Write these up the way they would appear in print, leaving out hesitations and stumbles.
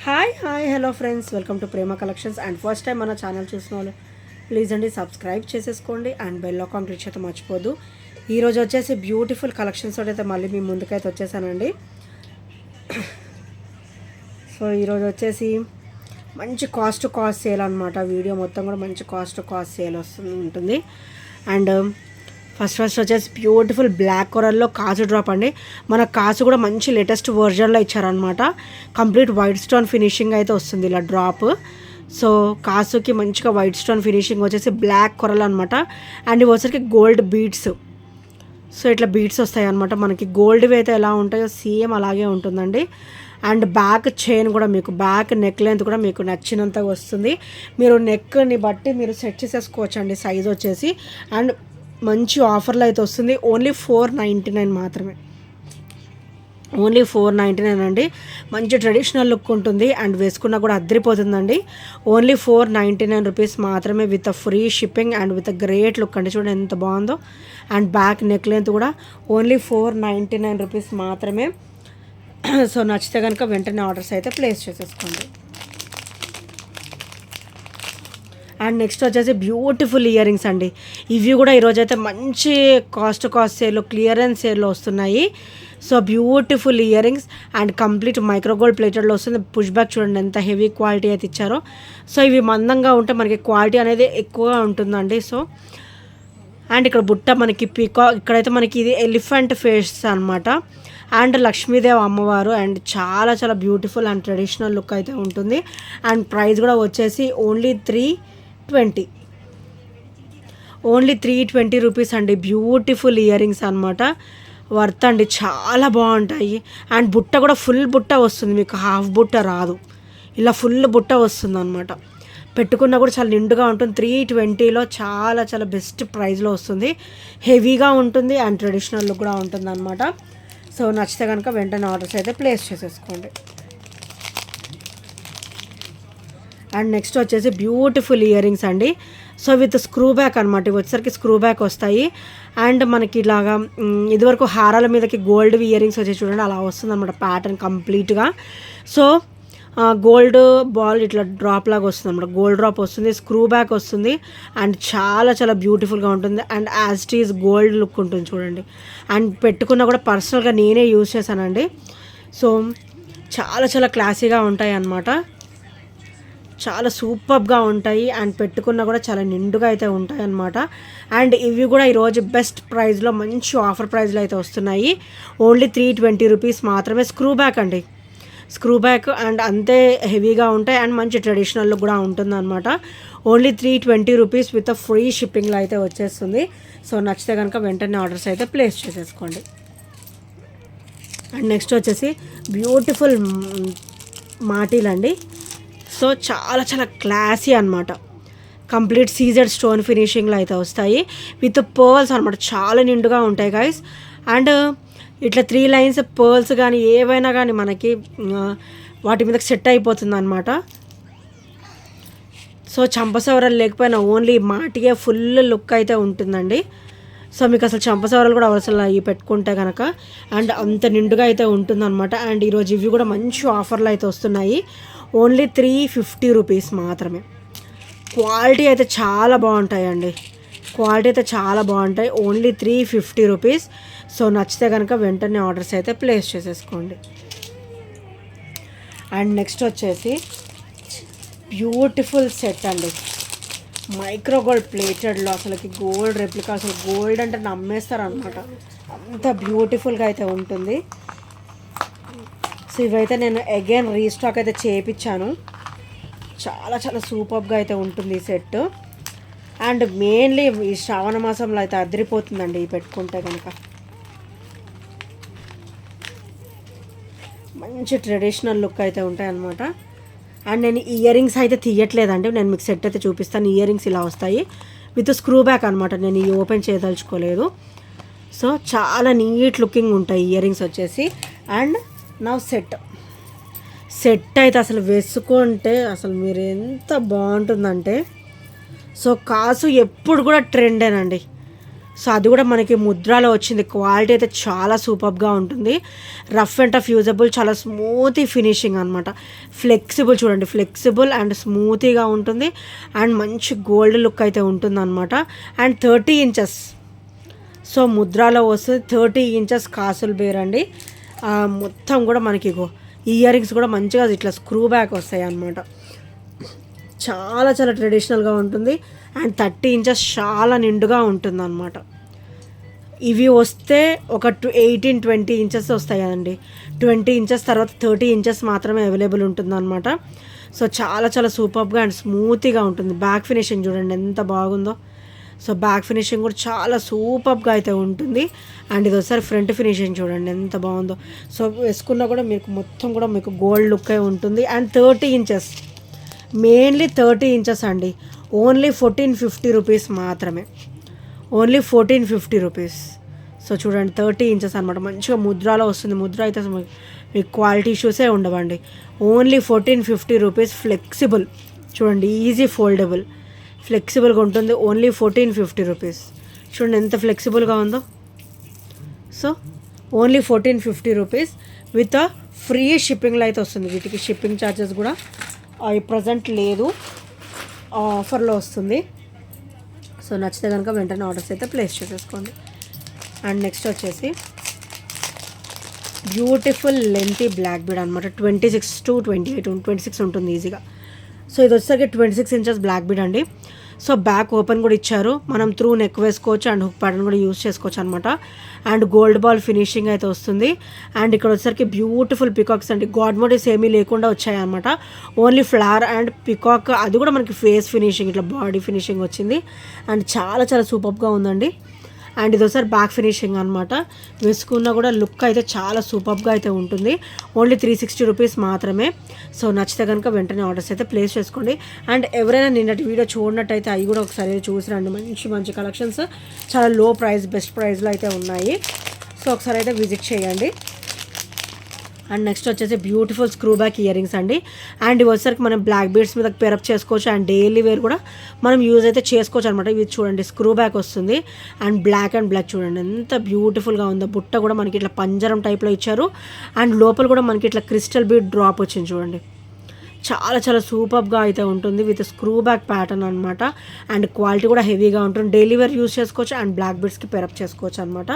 Hi hello friends, welcome to Prema collections. And first time మన channel చూసిన వాళ్ళు please అండి సబ్స్క్రైబ్ చేసేసుకోండి అండ్ బెల్ ఐకాన్ క్లిక్ అయితే మర్చిపోద్దు. ఈరోజు వచ్చేసి బ్యూటిఫుల్ కలెక్షన్స్ అయితే మళ్ళీ మీ ముందుకైతే వచ్చేసానండి. సో ఈరోజు వచ్చేసి మంచి కాస్ట్ సేల్ అనమాట. వీడియో మొత్తం కూడా మంచి కాస్ట్ సేల్ ఉంటుంది. అండ్ ఫస్ట్ వచ్చేసి బ్యూటిఫుల్ బ్లాక్ కలర్లో కాజు డ్రాప్ అండి. మన కాజు కూడా మంచి లేటెస్ట్ వర్జన్లో ఇచ్చారనమాట. కంప్లీట్ వైట్ స్టోన్ ఫినిషింగ్ అయితే వస్తుంది ఇలా డ్రాప్. సో కాసుకి మంచిగా వైట్ స్టోన్ ఫినిషింగ్ వచ్చేసి బ్లాక్ కొరల్ అనమాట. అండ్ ఇవి వచ్చరికి గోల్డ్ బీడ్స్. సో ఇట్లా బీడ్స్ వస్తాయి అనమాట. మనకి గోల్డ్వి అయితే ఎలా ఉంటాయో సేమ్ అలాగే ఉంటుందండి. అండ్ బ్యాక్ చైన్ కూడా మీకు బ్యాక్ నెక్ లెంత్ కూడా మీకు నచ్చినంతగా వస్తుంది. మీరు నెక్ని బట్టి మీరు సెట్ చేసేసుకోవచ్చు అండి సైజ్ వచ్చేసి. అండ్ మంచి ఆఫర్లో అయితే వస్తుంది. ఓన్లీ 499 మాత్రమే. ఓన్లీ 499 అండి. మంచి ట్రెడిషనల్ లుక్ ఉంటుంది అండ్ వేసుకున్నా కూడా అద్దరిపోతుందండి. ఓన్లీ 499 రూపీస్ మాత్రమే with free shipping and with great look అండి. చూడండి ఎంత బాగుందో. అండ్ బ్యాక్ నెక్ లెంత్ కూడా ఓన్లీ 499 రూపీస్ మాత్రమే. సో నచ్చితే కనుక వెంటనే ఆర్డర్స్ అయితే ప్లేస్ చేసేసుకోండి. అండ్ నెక్స్ట్ వచ్చేసి బ్యూటిఫుల్ ఇయర్ రింగ్స్ అండి. ఇవి కూడా ఈరోజు అయితే మంచి కాస్ట్ సేల్లో క్లియరెన్స్ సేల్లో వస్తున్నాయి. So beautiful ear rings and complete micro gold ప్లేటెడ్లో వస్తుంది. పుష్ బ్యాక్ చూడండి ఎంత హెవీ క్వాలిటీ అయితే ఇచ్చారో. సో ఇవి మందంగా ఉంటే మనకి క్వాలిటీ అనేది ఎక్కువగా ఉంటుందండి. సో అండ్ ఇక్కడ బుట్ట మనకి ఇక్కడైతే మనకి ఇది ఎలిఫెంట్ ఫేస్ అనమాట. అండ్ లక్ష్మీదేవి అమ్మవారు అండ్ చాలా చాలా బ్యూటిఫుల్ అండ్ ట్రెడిషనల్ లుక్ అయితే ఉంటుంది. అండ్ ప్రైస్ కూడా వచ్చేసి ఓన్లీ 320 రూపీస్ అండి. బ్యూటిఫుల్ ఇయర్ రింగ్స్ అనమాట. వర్త్ అండి, చాలా బాగుంటాయి. అండ్ బుట్ట కూడా ఫుల్ బుట్ట వస్తుంది, మీకు హాఫ్ బుట్ట రాదు. ఇలా ఫుల్ బుట్ట వస్తుంది అనమాట. పెట్టుకున్నా కూడా చాలా నిండుగా ఉంటుంది. 320లో చాలా చాలా బెస్ట్ ప్రైస్లో వస్తుంది. హెవీగా ఉంటుంది అండ్ ట్రెడిషనల్ లుక్ కూడా ఉంటుంది అనమాట. సో నచ్చితే కనుక వెంటనే ఆర్డర్స్ అయితే ప్లేస్ చేసేసుకోండి. అండ్ నెక్స్ట్ వచ్చేసి బ్యూటిఫుల్ ఇయర్ రింగ్స్ అండి. సో విత్ స్క్రూ బ్యాక్ అనమాట. ఇవి వచ్చేసరికి స్క్రూ బ్యాక్ వస్తాయి. అండ్ మనకి ఇలాగా ఇదివరకు హారాల మీదకి గోల్డ్ ఇయర్ రింగ్స్ వచ్చేసి చూడండి అలా వస్తుంది అనమాట ప్యాటర్న్ కంప్లీట్గా. సో గోల్డ్ బాల్ ఇట్లా డ్రాప్ లాగా వస్తుంది అనమాట. గోల్డ్ డ్రాప్ వస్తుంది, స్క్రూ బ్యాక్ వస్తుంది అండ్ చాలా చాలా బ్యూటిఫుల్గా ఉంటుంది. And as it is gold look ఉంటుంది చూడండి. అండ్ పెట్టుకున్నా కూడా పర్సనల్గా నేనే యూజ్ చేశానండి. సో చాలా చాలా క్లాసీగా ఉంటాయి అన్నమాట. చాలా సూపర్గా ఉంటాయి అండ్ పెట్టుకున్నా కూడా చాలా నిండుగా అయితే ఉంటాయి అన్నమాట. అండ్ ఇవి కూడా ఈరోజు బెస్ట్ ప్రైస్లో మంచి ఆఫర్ ప్రైస్లో అయితే వస్తున్నాయి. ఓన్లీ 320 రూపీస్ మాత్రమే. స్క్రూ బ్యాక్ అండి, స్క్రూ బ్యాక్ అండ్ అంతే హెవీగా ఉంటాయి అండ్ మంచి ట్రెడిషనల్ లుక్ కూడా ఉంటుంది అనమాట. ఓన్లీ 320 రూపీస్ విత్ ఫ్రీ షిప్పింగ్లో అయితే వచ్చేస్తుంది. సో నచ్చితే కనుక వెంటనే ఆర్డర్స్ అయితే ప్లేస్ చేసేసుకోండి. అండ్ నెక్స్ట్ వచ్చేసి బ్యూటిఫుల్ మాటీలు అండి. సో చాలా చాలా క్లాసీ అనమాట. కంప్లీట్ సీజెడ్ స్టోన్ ఫినిషింగ్లో అయితే వస్తాయి విత్ పర్ల్స్ అనమాట. చాలా నిండుగా ఉంటాయి గైస్. అండ్ ఇట్లా 3 లైన్స్ పర్ల్స్ కానీ ఏవైనా కానీ మనకి వాటి మీద సెట్ అయిపోతుంది అనమాట. సో చంపసవరాలు లేకపోయినా ఓన్లీ మాటిగే ఫుల్ లుక్ అయితే ఉంటుందండి. సో మీకు అసలు చంపసవరాలు కూడా అవసరం అవి పెట్టుకుంటే కనుక. అండ్ అంత నిండుగా అయితే ఉంటుందన్నమాట. అండ్ ఈరోజు ఇవి కూడా మంచి ఆఫర్లు అయితే వస్తున్నాయి. ఓన్లీ 350 రూపీస్ మాత్రమే. క్వాలిటీ అయితే చాలా బాగుంటాయండి. క్వాలిటీ అయితే చాలా బాగుంటాయి. Only 350 rupees. సో నచ్చితే కనుక వెంటనే ఆర్డర్స్ అయితే ప్లేస్ చేసేసుకోండి. అండ్ నెక్స్ట్ వచ్చేసి బ్యూటిఫుల్ సెట్ అండి. మైక్రో గోల్డ్ ప్లేటెడ్లో అసలుకి గోల్డ్ రెప్లికా. అసలు గోల్డ్ అంటే నమ్మేస్తారు అనమాట, అంత బ్యూటిఫుల్గా అయితే ఉంటుంది. సో ఇవైతే నేను అగైన్ రీస్టాక్ అయితే చేయించాను. చాలా చాలా సూపర్గా అయితే ఉంటుంది ఈ సెట్. అండ్ మెయిన్లీ ఈ శ్రావణ మాసంలో అయితే అదిరిపోతుందండి ఈ పెట్టుకుంటే కనుక. మంచి ట్రెడిషనల్ లుక్ అయితే ఉంటాయి అన్నమాట. అండ్ నేను ఇయర్ రింగ్స్ అయితే తీయట్లేదండి, నేను మీకు సెట్ అయితే చూపిస్తాను. ఇయర్ రింగ్స్ ఇలా వస్తాయి విత్ స్క్రూ బ్యాక్ అనమాట. నేను ఇవి ఓపెన్ చేయదలుచుకోలేదు. సో చాలా నీట్ లుకింగ్ ఉంటాయి ఇయర్ రింగ్స్ వచ్చేసి. అండ్ నా సెట్ అయితే అసలు వేసుకుంటే అసలు మీరు ఎంత బాగుంటుందంటే. సో కాసు ఎప్పుడు కూడా ట్రెండేనండి. సో అది కూడా మనకి ముద్రాలో వచ్చింది. క్వాలిటీ అయితే చాలా సూపర్గా ఉంటుంది. రఫ్ అండ్ టఫ్ యూజబుల్, చాలా స్మూతీ ఫినిషింగ్ అనమాట. ఫ్లెక్సిబుల్ చూడండి, ఫ్లెక్సిబుల్ అండ్ స్మూతీగా ఉంటుంది అండ్ మంచి గోల్డ్ లుక్ అయితే ఉంటుంది అనమాట. అండ్ 30 ఇంచెస్, సో ముద్రాలో వస్తుంది. 30 ఇంచెస్ కాసులు బేర్ అండి. మొత్తం కూడా మనకి ఇయర్ రింగ్స్ కూడా మంచిగా ఇట్లా స్క్రూ బ్యాక్ వస్తాయి అన్నమాట. చాలా చాలా ట్రెడిషనల్గా ఉంటుంది అండ్ 30 ఇంచెస్ చాలా నిండుగా ఉంటుంది అనమాట. ఇవి వస్తే ఒక 18-20 ఇంచెస్ వస్తాయి కదండి. 20 ఇంచెస్ తర్వాత 30 ఇంచెస్ మాత్రమే అవైలబుల్ ఉంటుందన్నమాట. సో చాలా చాలా సూపర్గా అండ్ స్మూత్గా ఉంటుంది. బ్యాక్ ఫినిషింగ్ చూడండి ఎంత బాగుందో. సో బ్యాక్ ఫినిషింగ్ కూడా చాలా సూపర్గా అయితే ఉంటుంది. అండ్ ఇది ఒకసారి ఫ్రంట్ ఫినిషింగ్ చూడండి ఎంత బాగుందో. సో వేసుకున్నా కూడా మీకు మొత్తం కూడా మీకు గోల్డ్ లుక్ అయి ఉంటుంది. అండ్ 30 ఇంచెస్, మెయిన్లీ 30 ఇంచెస్ అండి. ఓన్లీ 1450 రూపీస్ మాత్రమే, ఓన్లీ 1450 రూపీస్. సో చూడండి 30 ఇంచెస్ అనమాట. మంచిగా ముద్రాలో వస్తుంది. ముద్ర అయితే మీకు క్వాలిటీ ఇష్యూసే ఉండవండి. Only 1450 rupees. ఫ్లెక్సిబుల్ చూడండి, ఈజీ ఫోల్డబుల్, ఫ్లెక్సిబుల్గా ఉంటుంది. Only 1450 rupees. చూడండి ఎంత ఫ్లెక్సిబుల్గా ఉందో. So only 1450 rupees with free షిప్పింగ్లో అయితే వస్తుంది. వీటికి షిప్పింగ్ ఛార్జెస్ కూడా ప్రజెంట్ లేదు, ఆఫర్లో వస్తుంది. సో నచ్చితే కనుక వెంటనే ఆర్డర్స్ అయితే ప్లేస్ చేసేసుకోండి. అండ్ నెక్స్ట్ వచ్చేసి బ్యూటిఫుల్ లెంతీ బ్లాక్ బీడ్ అనమాట. 26 to 28, 26 ఉంటుంది ఈజీగా. సో ఇది వచ్చేసరికి 26 ఇంచెస్ బ్లాక్ బీడ్ అండి. సో బ్యాక్ ఓపెన్ కూడా ఇచ్చారు. మనం త్రూ నెక్ వేసుకోవచ్చు అండ్ హుక్ ప్యాటర్న్ కూడా యూజ్ చేసుకోవచ్చు అనమాట. అండ్ గోల్డ్ బాల్ ఫినిషింగ్ అయితే వస్తుంది. అండ్ ఇక్కడ వచ్చేసరికి బ్యూటిఫుల్ పికాక్స్ అండి. గాడ్ మోటివ్స్ ఏమీ లేకుండా వచ్చాయి అనమాట. ఓన్లీ ఫ్లవర్ అండ్ పికాక్, అది కూడా మనకి ఫేస్ ఫినిషింగ్, ఇట్లా బాడీ ఫినిషింగ్ వచ్చింది. అండ్ చాలా చాలా సూపర్గా ఉందండి. అండ్ ఇది ఒకసారి బ్యాక్ ఫినిషింగ్ అనమాట. వేసుకున్నా కూడా లుక్ అయితే చాలా సూపర్గా అయితే ఉంటుంది. ఓన్లీ 360 రూపీస్ మాత్రమే. సో నచ్చితే కనుక వెంటనే ఆర్డర్స్ అయితే ప్లేస్ చేసుకోండి. అండ్ ఎవరైనా నిన్నటి వీడియో చూడనట్టయితే అవి కూడా ఒకసారి చూసిరండి. మంచి మంచి కలెక్షన్స్ చాలా లో ప్రైస్, బెస్ట్ ప్రైస్లో అయితే ఉన్నాయి. సో ఒకసారి అయితే విజిట్ చేయండి. అండ్ నెక్స్ట్ వచ్చేసి beautiful screw back ear rings అండి. అండ్ ఇవి వచ్చేసరికి మనం బ్లాక్ బీడ్స్ మీద పేరప్ చేసుకోవచ్చు అండ్ డైలీ వేర్ కూడా మనం యూజ్ అయితే చేసుకోవచ్చు అనమాట. ఇవి చూడండి స్క్రూ బ్యాక్ వస్తుంది అండ్ బ్లాక్ చూడండి ఎంత బ్యూటిఫుల్గా ఉందో. బుట్ట కూడా మనకి ఇట్లా పంజరం టైప్లో ఇచ్చారు అండ్ లోపల కూడా మనకి ఇట్లా క్రిస్టల్ బీడ్ డ్రాప్ వచ్చింది చూడండి. చాలా చాలా సూపర్గా అయితే ఉంటుంది విత్ స్క్రూ బ్యాక్ ప్యాటర్న్ అనమాట. అండ్ క్వాలిటీ కూడా హెవీగా ఉంటుంది. డైలీ వేర్ యూస్ చేసుకోవచ్చు అండ్ బ్లాక్ బీడ్స్కి పెరప్ చేసుకోవచ్చు అనమాట.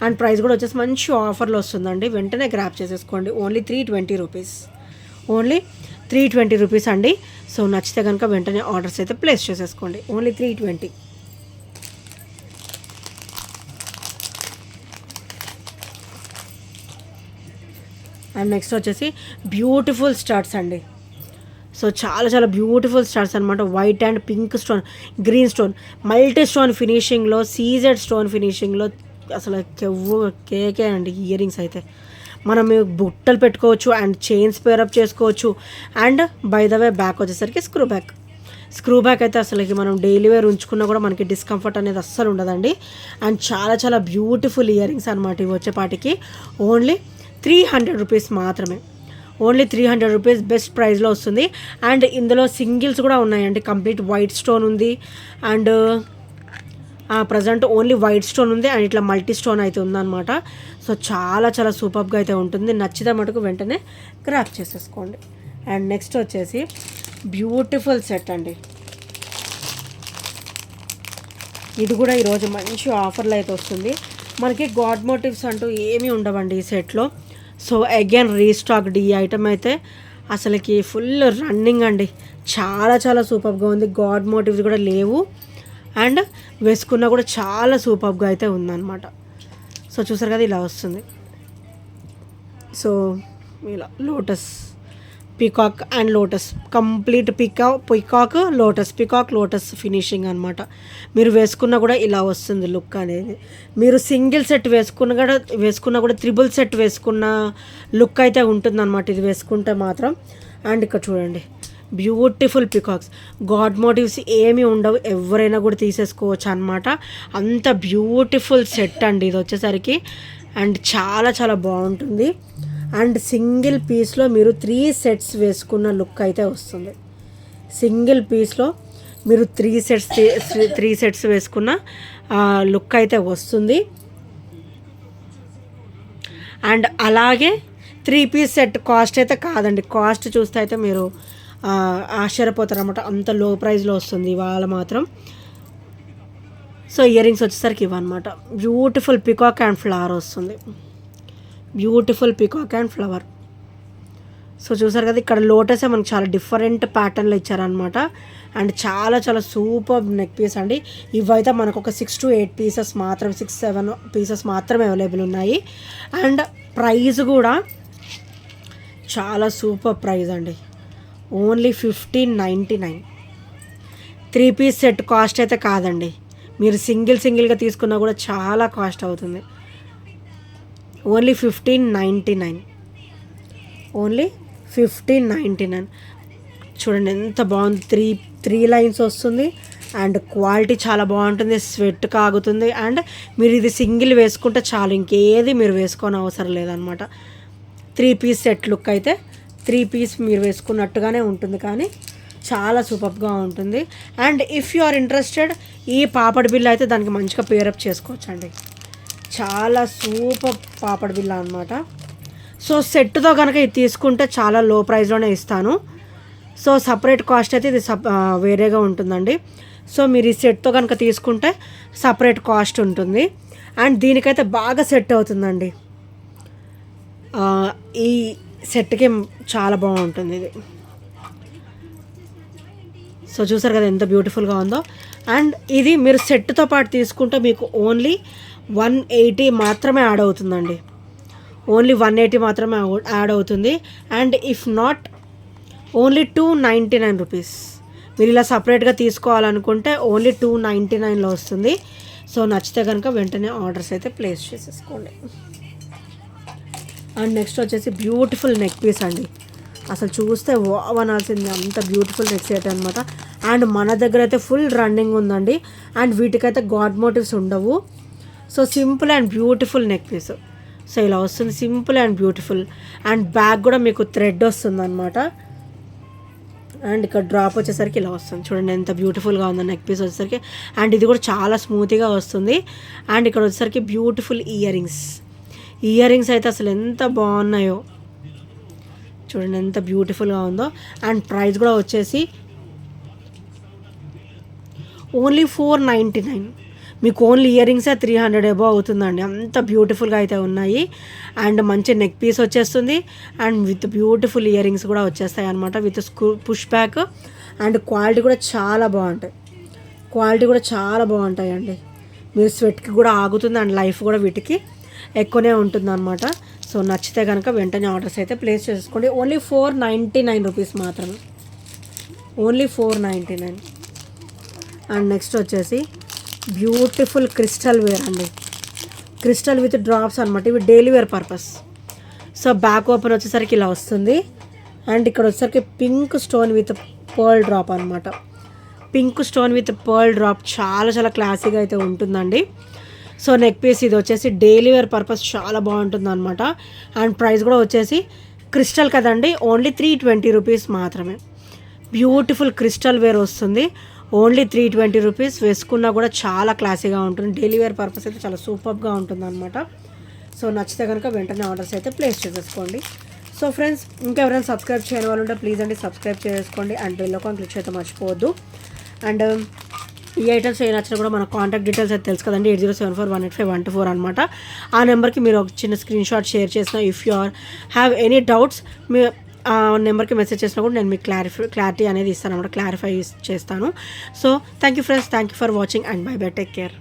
అండ్ ప్రైస్ కూడా వచ్చేసి మంచి ఆఫర్లో వస్తుందండి. వెంటనే గ్రాప్ చేసేసుకోండి. ఓన్లీ 320 రూపీస్, ఓన్లీ 320 రూపీస్ అండి. సో నచ్చితే కనుక వెంటనే ఆర్డర్స్ అయితే ప్లేస్ చేసేసుకోండి. ఓన్లీ 320. అండ్ నెక్స్ట్ వచ్చేసి బ్యూటిఫుల్ స్టార్ట్స్ అండి. సో చాలా చాలా బ్యూటిఫుల్ స్టార్స్ అనమాట. White and pink stone, green stone, multi stone ఫినిషింగ్లో, సీజెడ్ స్టోన్ ఫినిషింగ్లో అసలు కేకే అండి. ఇయర్ రింగ్స్ అయితే మనం బుట్టలు పెట్టుకోవచ్చు అండ్ చైన్స్ పేరప్ చేసుకోవచ్చు. And by the way back వచ్చేసరికి స్క్రూ బ్యాక్ అయితే అసలుకి మనం డైలీ వేర్ ఉంచుకున్నా కూడా మనకి డిస్కంఫర్ట్ అనేది అస్సలు ఉండదండి. అండ్ చాలా చాలా బ్యూటిఫుల్ ఇయర్ రింగ్స్ అనమాట. ఇవి వచ్చేపాటికి ఓన్లీ 300 రూపీస్ మాత్రమే. ఓన్లీ 300 రూపీస్ బెస్ట్ ప్రైస్లో వస్తుంది. అండ్ ఇందులో సింగిల్స్ కూడా ఉన్నాయండి. కంప్లీట్ వైట్ స్టోన్ ఉంది and present only white stone ఉంది అండ్ ఇట్లా మల్టీ స్టోన్ అయితే ఉందన్నమాట. సో చాలా చాలా సూపర్గా అయితే ఉంటుంది. నచ్చితే మటుకు వెంటనే క్రాప్ చేసేసుకోండి. అండ్ నెక్స్ట్ వచ్చేసి బ్యూటిఫుల్ సెట్ అండి. ఇది కూడా ఈరోజు మంచి ఆఫర్లో అయితే వస్తుంది. మనకి గాడ్ మోటివ్స్ అంటూ ఏమీ ఉండవండి ఈ సెట్లో. సో అగైన్ రీస్టాక్డ్ ఈ ఐటమ్ అయితే అసలుకి ఫుల్ రన్నింగ్ అండి. చాలా చాలా సూపర్గా ఉంది. గాడ్ మోటివ్స్ కూడా లేవు అండ్ వేసుకున్నా కూడా చాలా సూపర్గా అయితే ఉందన్నమాట. సో చూసారు కదా ఇలా వస్తుంది. సో ఇలా lotus, peacock and lotus, complete peacock lotus finishing అనమాట. మీరు వేసుకున్నా కూడా ఇలా వస్తుంది లుక్ అనేది. మీరు సింగిల్ సెట్ వేసుకున్నా కూడా త్రిబుల్ సెట్ వేసుకున్న లుక్ అయితే ఉంటుందన్నమాట ఇది వేసుకుంటే మాత్రం. అండ్ ఇక్కడ చూడండి బ్యూటిఫుల్ పికాక్స్, గాడ్ మోటివ్స్ ఏమీ ఉండవు, ఎవరైనా కూడా తీసేసుకోవచ్చు అనమాట. అంత బ్యూటిఫుల్ సెట్ అండి ఇది వచ్చేసరికి. అండ్ చాలా చాలా బాగుంటుంది. అండ్ సింగిల్ పీస్లో మీరు 3 సెట్స్ వేసుకున్న లుక్ అయితే వస్తుంది. సింగిల్ పీస్లో మీరు 3 సెట్స్ వేసుకున్న లుక్ అయితే వస్తుంది. అండ్ అలాగే 3 పీస్ సెట్ కాస్ట్ అయితే కాదండి, కాస్ట్ చూస్తే అయితే మీరు ఆశ్చర్యపోతారు అనమాట, అంత లో ప్రైస్లో వస్తుంది ఇవాళ మాత్రం. సో ఇయర్ రింగ్స్ వచ్చేసరికి ఇవన్నమాట, బ్యూటిఫుల్ పికాక్ అండ్ ఫ్లవర్ వస్తుంది, beautiful peacock and flower. So చూసారు కదా, ఇక్కడ లోటసే మనకు చాలా డిఫరెంట్ ప్యాటర్న్లో ఇచ్చారనమాట. అండ్ చాలా చాలా సూపర్ నెక్ పీస్ అండి. ఇవైతే మనకు ఒక 6 to 8 పీసెస్ మాత్రం, 6-7 పీసెస్ మాత్రమే అవైలబుల్ ఉన్నాయి. అండ్ ప్రైస్ కూడా చాలా సూపర్ ప్రైస్ అండి, ఓన్లీ 1599. 3 పీస్ సెట్ కాస్ట్ అయితే కాదండి, మీరు సింగిల్గా తీసుకున్నా కూడా చాలా కాస్ట్ అవుతుంది. Only 1599, only 1599. చూడండి ఎంత బాగుంది, త్రీ లైన్స్ వస్తుంది. అండ్ క్వాలిటీ చాలా బాగుంటుంది, స్వెట్ కాగుతుంది. అండ్ మీరు ఇది సింగిల్ వేసుకుంటే చాలు, ఇంకేది మీరు వేసుకోని అవసరం లేదనమాట. 3 పీస్ సెట్ లుక్ అయితే 3 పీస్ మీరు వేసుకున్నట్టుగానే ఉంటుంది, కానీ చాలా సూపర్గా ఉంటుంది. And if you are interested, ఈ పాపడ్ బిల్ల అయితే దానికి మంచిగా పేరప్ చేసుకోవచ్చు అండి, చాలా సూపర్ పాపడ్ బిల్ల అనమాట. సో సెట్తో కనుక ఇది తీసుకుంటే చాలా లో ప్రైస్లోనే ఇస్తాను. సో సపరేట్ కాస్ట్ అయితే ఇది వేరేగా ఉంటుందండి. సో మీరు ఈ సెట్తో కనుక తీసుకుంటే సపరేట్ కాస్ట్ ఉంటుంది. అండ్ దీనికైతే బాగా సెట్ అవుతుందండి, ఈ సెట్కి చాలా బాగుంటుంది ఇది. సో చూసారు కదా ఎంత బ్యూటిఫుల్గా ఉందో. అండ్ ఇది మీరు సెట్తో పాటు తీసుకుంటే మీకు ఓన్లీ 180 మాత్రమే యాడ్ అవుతుందండి, ఓన్లీ 180 మాత్రమే యాడ్ అవుతుంది. And if not only 299 rupees. మీరు ఇలా సపరేట్గా తీసుకోవాలనుకుంటే ఓన్లీ 299లో వస్తుంది. సో నచ్చితే కనుక వెంటనే ఆర్డర్స్ అయితే ప్లేస్ చేసేసుకోండి. అండ్ నెక్స్ట్ వచ్చేసి బ్యూటిఫుల్ నెక్ పీస్ అండి, అసలు చూస్తే వావ్ అనాల్సింది, అంత బ్యూటిఫుల్ నెక్ సెట్ అనమాట. అండ్ మన దగ్గర అయితే ఫుల్ రన్నింగ్ ఉందండి. అండ్ వీటికైతే గాడ్ మోటివ్స్ ఉండవు. So simple and beautiful neck piece. So ఇలా వస్తుంది, simple and beautiful. And back కూడా మీకు థ్రెడ్ వస్తుంది అనమాట. అండ్ ఇక్కడ డ్రాప్ వచ్చేసరికి ఇలా వస్తుంది, చూడండి ఎంత బ్యూటిఫుల్గా ఉందో నెక్ పీస్ వచ్చేసరికి. అండ్ ఇది కూడా చాలా స్మూత్గా వస్తుంది. అండ్ ఇక్కడ వచ్చేసరికి బ్యూటిఫుల్ ఇయర్ రింగ్స్ అయితే అసలు ఎంత బాగున్నాయో చూడండి, ఎంత బ్యూటిఫుల్గా ఉందో. అండ్ ప్రైస్ కూడా వచ్చేసి ఓన్లీ 499. మీకు ఓన్లీ ఇయర్ రింగ్సే 300 అబోవ్ అవుతుందండి, అంత బ్యూటిఫుల్గా అయితే ఉన్నాయి. అండ్ మంచి నెక్ పీస్ వచ్చేస్తుంది. And with beautiful ear rings కూడా వచ్చేస్తాయి అనమాట, with push back. And quality కూడా చాలా బాగుంటాయండి. మీరు స్వెట్కి కూడా ఆగుతుంది. అండ్ లైఫ్ కూడా వీటికి ఎక్కువనే ఉంటుంది అనమాట. సో నచ్చితే కనుక వెంటనే ఆర్డర్స్ అయితే ప్లేస్ చేసుకోండి. ఓన్లీ 499 రూపీస్ మాత్రమే, ఓన్లీ 499. అండ్ నెక్స్ట్ వచ్చేసి బ్యూటిఫుల్ క్రిస్టల్ వేర్ అండి, క్రిస్టల్ విత్ డ్రాప్స్ అనమాట, ఇవి daily wear purpose. So back open వచ్చేసరికి ఇలా వస్తుంది. అండ్ ఇక్కడ వచ్చేసరికి pink stone with pearl drop అనమాట, pink stone with pearl drop చాలా చాలా క్లాసీగా అయితే ఉంటుందండి. సో నెక్ పీస్ ఇది వచ్చేసి డైలీ వేర్ పర్పస్ చాలా బాగుంటుంది అనమాట. అండ్ ప్రైస్ కూడా వచ్చేసి క్రిస్టల్ కదండి, ఓన్లీ 320 రూపీస్ మాత్రమే. బ్యూటిఫుల్ క్రిస్టల్ వేర్ వస్తుంది, ఓన్లీ 320 రూపీస్. వేసుకున్నా కూడా చాలా క్లాసీగా ఉంటుంది, డైలీ వేర్ పర్పస్ అయితే చాలా సూపర్గా ఉంటుంది అనమాట. సో నచ్చితే కనుక వెంటనే ఆర్డర్స్ అయితే ప్లేస్ చేసేసుకోండి. సో ఫ్రెండ్స్, ఇంకెవరైనా సబ్స్క్రైబ్ చేయని వాళ్ళు ఉంటే ప్లీజ్ అండి సబ్స్క్రైబ్ చేసుకోండి. అండ్ బెల్ ఐకాన్ క్లిక్ చేయడం మర్చిపోవద్దు. అండ్ ఈ ఐటమ్స్ ఏ నచ్చినా కూడా మన కాంటాక్ట్ డీటెయిల్స్ అయితే తెలుసు కదండి, 8074185124 అనమాట. ఆ నెంబర్కి మీరు ఒక చిన్న స్క్రీన్ షాట్ షేర్ చేసిన, if you are have any doubts మీ ఆ నెంబర్కి మెసేజ్ చేసినా కూడా నేను మీకు క్లారిటీ అనేది ఇస్తాను అనమాట, క్లారిఫై చేస్తాను. So thank you friends, thank you for watching and by by, take care.